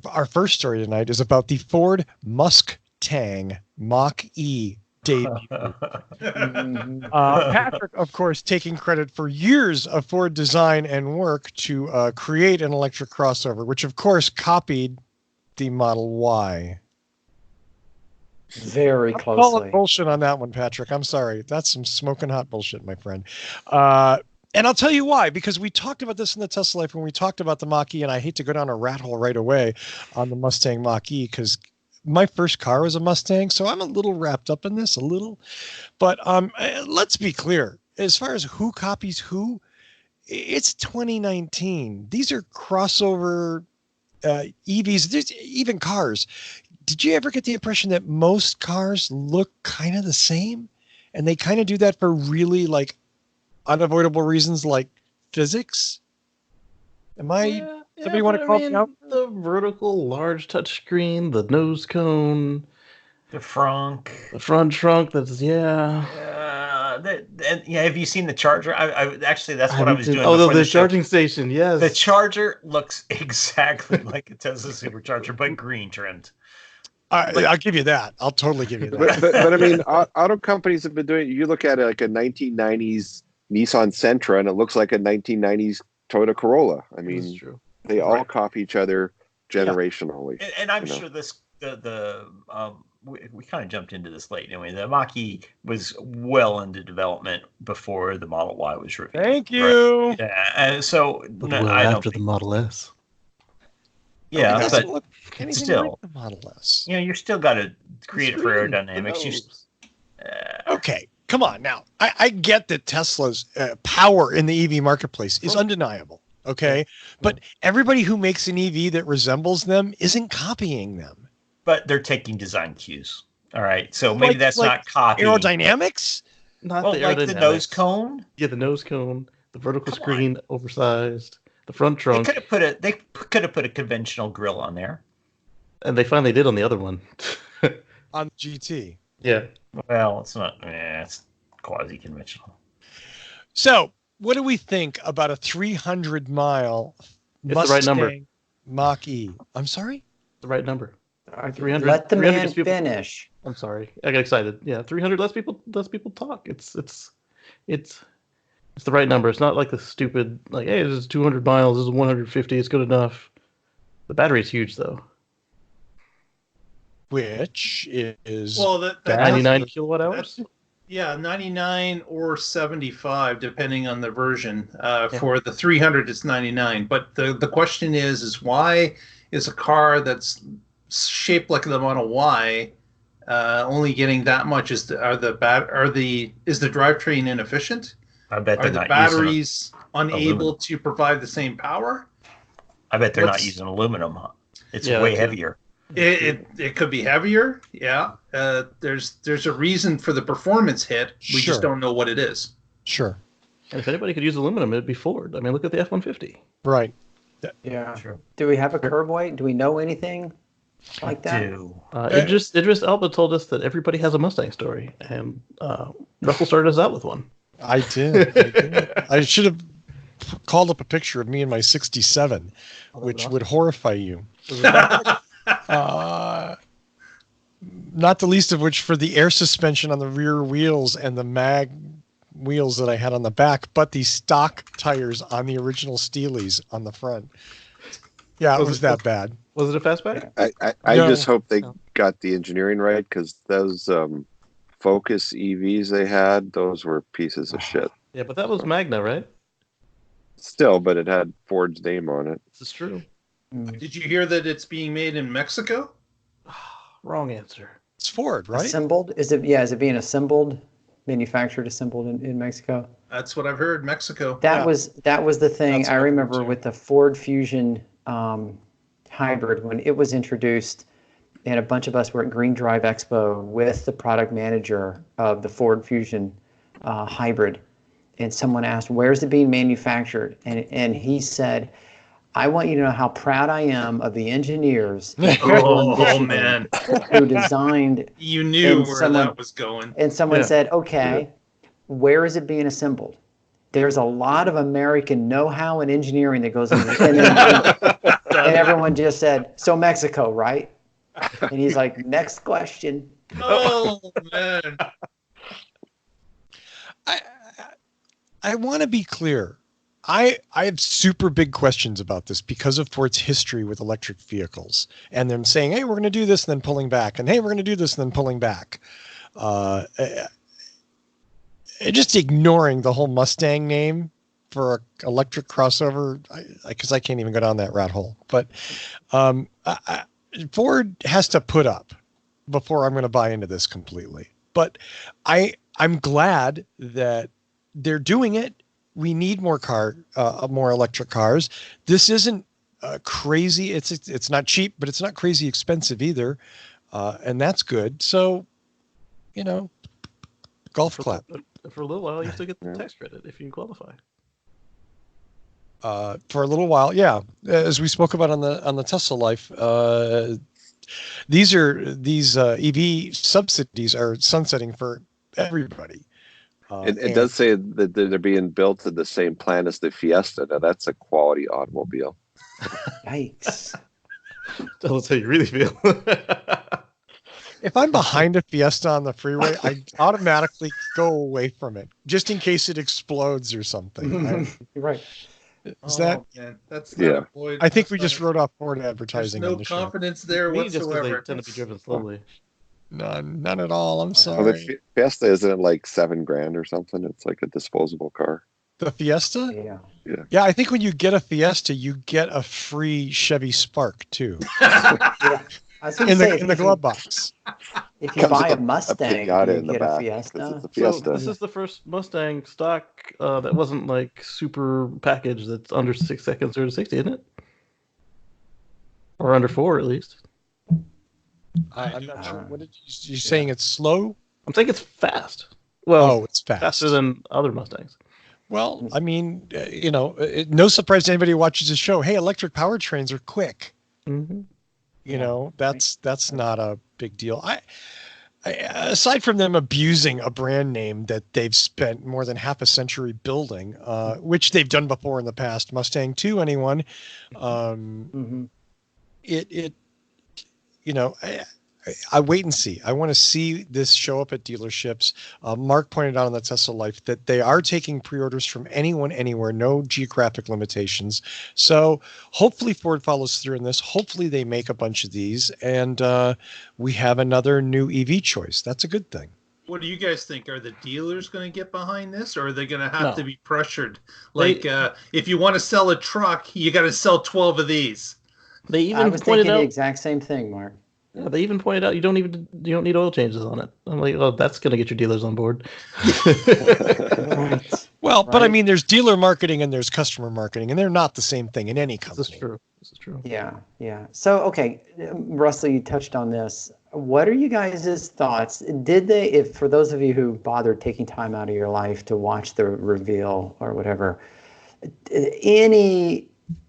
Our first story tonight is about the Ford Mustang Mach-E debut. Patrick, of course, taking credit for years of Ford design and work to create an electric crossover, which, of course, copied the Model Y. Very I'm closely. calling bullshit on that one, Patrick. I'm sorry. That's some smoking hot bullshit, my friend. And I'll tell you why, because we talked about this in the Tesla Life when we talked about the Mach-E, and I hate to go down a rat hole right away on the Mustang Mach-E because my first car was a Mustang, so I'm a little wrapped up in this, a little. But let's be clear. As far as who copies who, it's 2019. These are crossover EVs, there's even cars. Did you ever get the impression that most cars look kind of the same? And they kind of do that for really like unavoidable reasons like physics? Somebody want to call me out? The vertical large touchscreen, the nose cone, the front trunk. That's have you seen the charger? I actually that's what I was doing. Oh, the charging station. Yes, the charger looks exactly like a Tesla supercharger, but green trimmed. I'll give you that. I'll totally give you that. but I mean, auto companies have been doing. You look at it like a 1990s Nissan Sentra, and it looks like a 1990s Toyota Corolla. I mean, they all copy each other generationally. Yeah. And I'm sure we kind of jumped into this late. Anyway, the Mach-E was well into development before the Model Y was revealed. Thank you. Right? Yeah, and so after the Model S. Yeah, but still, like the Model S. You still got to create it for aerodynamics. Okay, come on now. I get that Tesla's power in the EV marketplace is undeniable. Okay, but everybody who makes an EV that resembles them isn't copying them. But they're taking design cues. All right, so maybe that's not copying. Aerodynamics? Not the like aerodynamics. The nose cone. Yeah, the nose cone, the vertical screen, oversized. The front trunk. They could have put a conventional grill on there. And they finally did on the other one. On the GT. Yeah. Well, it's not. It's quasi-conventional. So, what do we think about a 300-mile Mustang Mach-E? I'm sorry? The right number. 300. Let the man finish. I'm sorry. I got excited. Yeah, 300 less people talk. It's the right number. It's not like the stupid, like, hey, this is 200 miles, this is 150, it's good enough. The battery's huge, though. Which is... Well, 99 kilowatt hours? Yeah, 99 or 75, depending on the version. For the 300, it's 99. But the question is why is a car that's shaped like the Model Y only getting that much? Is the drivetrain inefficient? I bet are the batteries unable to provide the same power? I bet they're not using aluminum. It's way heavier. It could be heavier. Yeah. There's a reason for the performance hit. We just don't know what it is. Sure. And if anybody could use aluminum, it'd be Ford. I mean, look at the F-150. Right. Yeah. Sure. Do we have a curb weight? Do we know anything like that? Idris Elba told us that everybody has a Mustang story, and Russell started us out with one. I did. I should have called up a picture of me in my 67, which would horrify you. Not the least of which for the air suspension on the rear wheels and the mag wheels that I had on the back, but the stock tires on the original Steelies on the front. Yeah, it was that bad. Was it a fastback? I just hope they got the engineering right, because those Focus EVs they had, those were pieces of shit. Yeah, but that was Magna, right? Still, but it had Ford's name on it. This is true. Did you hear that it's being made in Mexico? Wrong answer. It's Ford, right? Assembled? Is it being assembled, manufactured, assembled in Mexico? That's what I've heard, Mexico. That was the thing I remember with the Ford Fusion hybrid when it was introduced, and a bunch of us were at Green Drive Expo with the product manager of the Ford Fusion hybrid, and someone asked, "Where's it being manufactured?" And he said, I want you to know how proud I am of the engineers man, who designed. You knew where that was going. And someone said, okay, where is it being assembled? There's a lot of American know-how and engineering that goes into it. And everyone just said, so Mexico, right? And he's like, next question. Oh, man. I want to be clear. I have super big questions about this because of Ford's history with electric vehicles and them saying, hey, we're going to do this and then pulling back. And hey, we're going to do this and then pulling back. Just ignoring the whole Mustang name for an electric crossover, because I can't even go down that rat hole. But Ford has to put up before I'm going to buy into this completely. But I'm glad that they're doing it. We need more electric cars. This isn't crazy. It's not cheap, but it's not crazy expensive either, and that's good. So, golf clap. For a little while, you still get the tax credit if you qualify. For a little while, yeah. As we spoke about on the Tesla Life, these EV subsidies are sunsetting for everybody. It does say that they're being built to the same plan as the Fiesta. Now that's a quality automobile. Yikes! Tell us how you really feel. If I'm behind a Fiesta on the freeway, I automatically go away from it just in case it explodes or something. You're right. Is that? Man, that's not I think we just wrote off Ford advertising. There's on the confidence there whatsoever. whatsoever. Just they tend to be driven slowly. None at all. I'm sorry. Well, the Fiesta isn't like $7,000 or something. It's like a disposable car. The Fiesta? Yeah. Yeah, I think when you get a Fiesta, you get a free Chevy Spark too. Yeah. I was in the glove box. If you buy a Mustang, you get a Fiesta. So this is the first Mustang stock that wasn't like super packaged that's under 6 seconds or 60, isn't it? Or under 4 at least. I'm not sure. What did you saying? It's slow? I'm saying it's fast. Well, it's fast. Faster than other Mustangs. Well, I mean, no surprise to anybody who watches the show. Hey, electric powertrains are quick. Mm-hmm. That's not a big deal. I aside from them abusing a brand name that they've spent more than half a century building, which they've done before in the past, Mustang 2, anyone, I wait and see. I want to see this show up at dealerships. Mark pointed out on the Tesla Life that they are taking pre-orders from anyone, anywhere, no geographic limitations. So hopefully Ford follows through in this. Hopefully they make a bunch of these, and we have another new EV choice. That's a good thing. What do you guys think? Are the dealers going to get behind this, or are they going to have to be pressured? Like, if you want to sell a truck, you got to sell 12 of these. They even I was thinking the exact same thing, Mark. Yeah, they even pointed out you don't need oil changes on it. I'm like, oh, that's going to get your dealers on board. Well, but I mean, there's dealer marketing and there's customer marketing, and they're not the same thing in any company. This is true. Yeah. So, okay, Russell, you touched on this. What are you guys' thoughts? If for those of you who bothered taking time out of your life to watch the reveal or whatever, any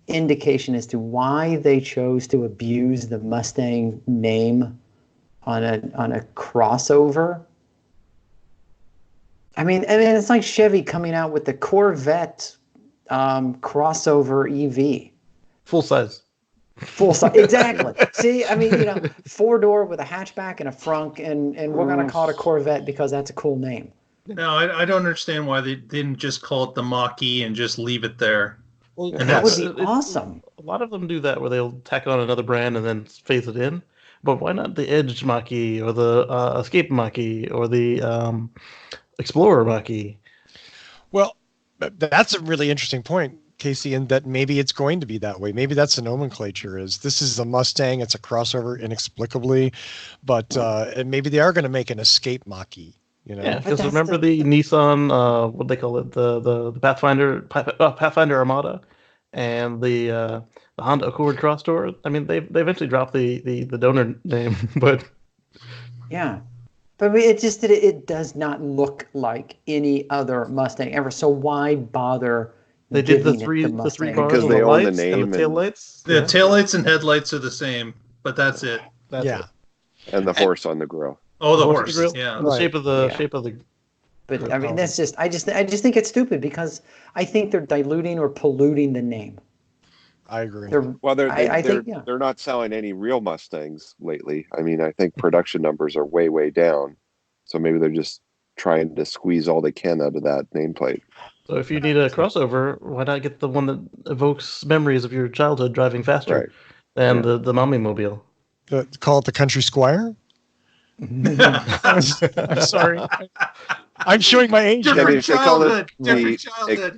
indication as to why they chose to abuse the Mustang name on a crossover? I mean, it's like Chevy coming out with the Corvette crossover EV. Full size, exactly. See, I mean, 4-door with a hatchback and a frunk, and we're going to call it a Corvette because that's a cool name. No, I don't understand why they didn't just call it the Mach-E and just leave it there. Well, that would be awesome. A lot of them do that where they'll tack on another brand and then phase it in. But why not the Edge Mach-E or the Escape Mach-E or the Explorer Mach-E? Well, that's a really interesting point, Casey, in that maybe it's going to be that way. Maybe that's the nomenclature this is a Mustang. It's a crossover inexplicably, but maybe they are going to make an Escape Mach-E. Yeah, because remember the Nissan, what they call it, the Pathfinder Armada, and the Honda Accord Crosstour. I mean, they eventually dropped the donor name, but yeah, but it does not look like any other Mustang ever. So why bother They did the three bars on the lights and the taillights. The taillights and headlights are the same, but that's it. That's it. And the horse on the grill. Oh, the horse. Yeah. The shape of the. But I mean, that's just. I just think it's stupid because I think they're diluting or polluting the name. I agree. They're not selling any real Mustangs lately. I mean, I think production numbers are way, way down. So maybe they're just trying to squeeze all they can out of that nameplate. So if you need a crossover, why not get the one that evokes memories of your childhood driving faster than the Mommy Mobile? Call it the Country Squire? I'm sorry. I'm showing my age. Different childhood.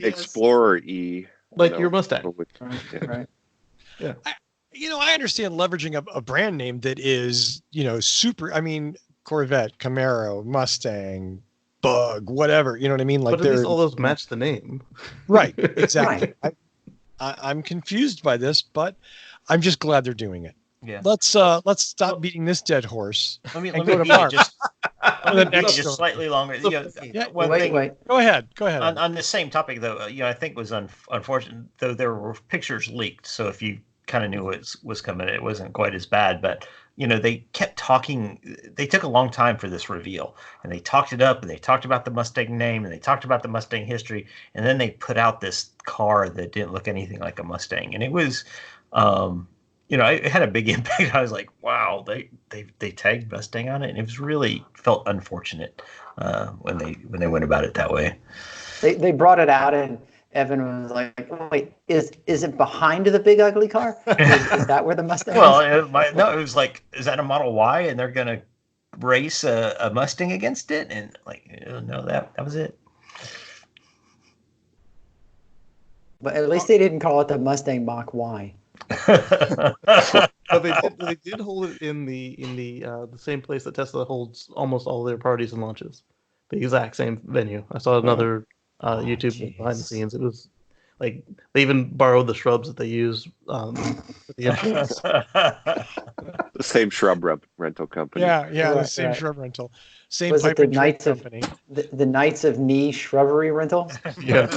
Explorer E. Like your Mustang. Right. Yeah. I understand leveraging a brand name that is, super. I mean, Corvette, Camaro, Mustang, Bug, whatever. You know what I mean? Like, but at least all those match the name. Right. Exactly. I'm confused by this, but I'm just glad they're doing it. Yeah. Let's stop beating this dead horse. Let me just slightly longer. Wait. Go ahead. On the same topic, though, I think was unfortunate. Though there were pictures leaked, so if you kind of knew it was coming, it wasn't quite as bad. But they kept talking. They took a long time for this reveal, and they talked it up, and they talked about the Mustang name, and they talked about the Mustang history, and then they put out this car that didn't look anything like a Mustang, and it was. It had a big impact. I was like, wow, they tagged Mustang on it, and it was really felt unfortunate when they went about it that way. They brought it out, and Evan was like, wait, is it behind the big ugly car? Is that where the Mustang is? Well, it was like, is that a Model Y, and they're going to race a Mustang against it? And no, that was it. But at least they didn't call it the Mustang Mach-Y. But they did hold it in the same place that Tesla holds almost all their parties and launches, the exact same venue. I saw another YouTube behind the scenes. It was like they even borrowed the shrubs that they use for the entrance. The same shrub rental company. The same shrub rental. Same was pipe it the and Knights company. The Knights of Knee Shrubbery Rental? Yeah.